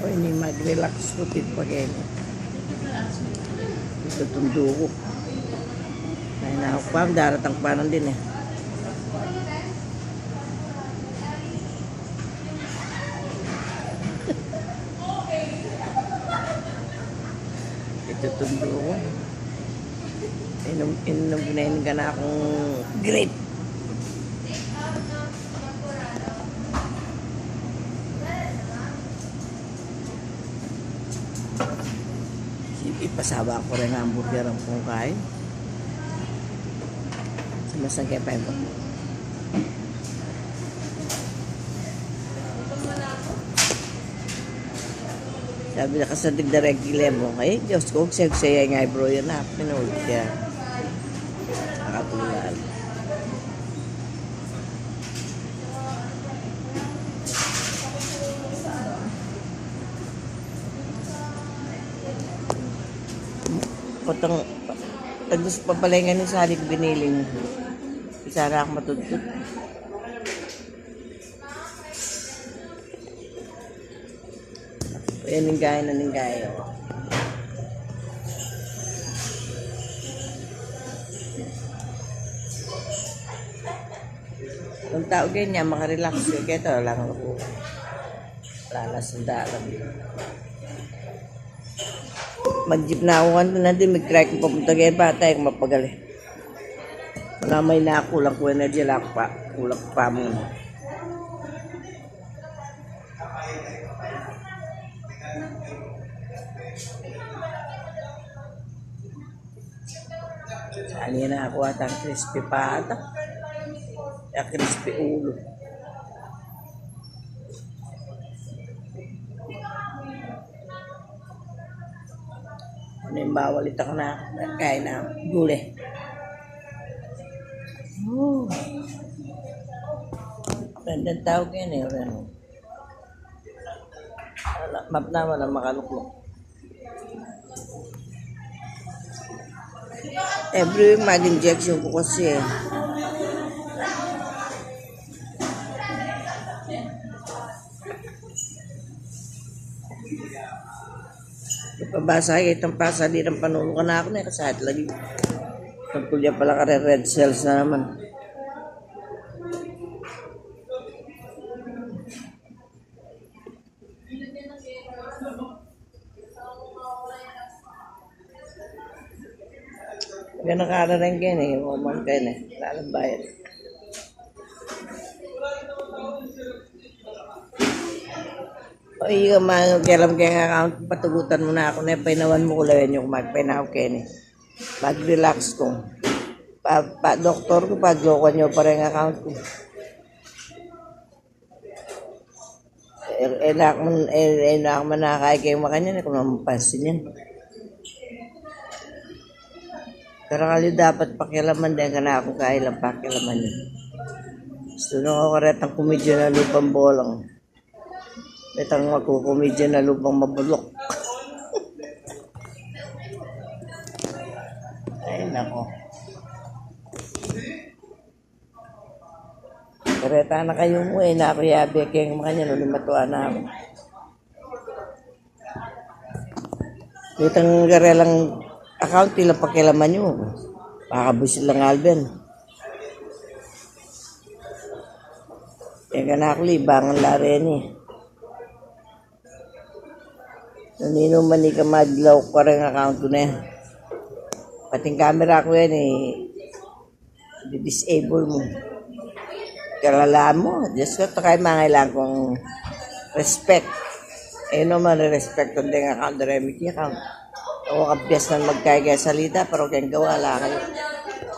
O ini mag-relax ko pa ganyan. Ito tundo ko. Ay na pa, daratang pa nun din eh. Ito tundo ko. Inom ka na akong grape. Ipasaba ko rin ang hamburger ang kung kain. Sumasangkay pa ito. Sabi na kasadig na regular mo. Ay, Diyos ko, saya nga bro yun na. Pinood siya. Nakatulal. Patang tagos papalingan ni Salik biniling. Isara ako matutut. Ayan yung gaya na ng gaya. Kung tao ganyan, makarelax yun. Kaya ito lang ako. Lalas ang mag-jeep na ako kanina din, mag-try ko papunta kaya bata ay mapagali. Wala may nakulang ko energy, kulang pa muna. Saan yan na ako at ang crispy pata. Ang crispy ulo. Ano yung bawal ito ko na kain na gulay. Gandang tawag yan eh. Map na wala makaluklok. Every week mag-injection ko kasi eh. Pabasa itong pasa di ng panulo ka na ako na kasi at lagi pagkulya pala ka red cells na naman. Ganang ka rin ganyan eh, umang kayo na lalang bayad. Ay, kailan kaya account, patugutan mo na ako na painawan mo ko lang yung magpainaw kayo ni. Mag-relax ko. Doktor ko, pag-lokan nyo pa rin account ko. Enak man nakakaya kayo makanya, kung mapansin yan. Pero kali dapat pakialaman din ka na ako kaya lang pakialaman yun. Gusto nung ako rin ang komedya na lupang bolang. Itang magkukomedya na lupang mabulok. Ay, nako. Kareta na kayo mo eh, na ako yabi kaya mga nyo, lumatuan na ako. Itang garelang account, ilang pakilaman nyo. Makabusin lang Alben. Kaya ka na ako, libangan laren eh. Nanino man ka madlaw ko rin account ko na yan. Pating camera ko yan eh. Di-disable mo. Kalalaan mo. Diyos ko, ito kayo mangailangan kong respect. Eh naman, respect ko din account, remedy account. Ako kabyas na magkaya salita, pero kayang gawa lang kayo.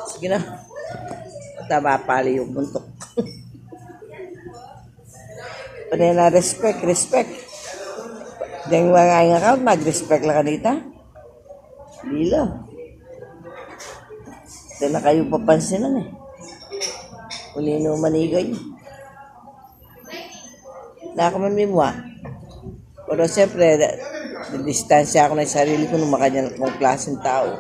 Sige na. Tama pali yung buntok. Pwede na respect. Dahil mga ang account, mag-respect lang kanita. Hindi lang. Ito na kayo papansinan eh. Uli no manigay. Nakaman mimwa. Pero siyempre, distansya ako ng sarili ko nung makanya kong klaseng tao.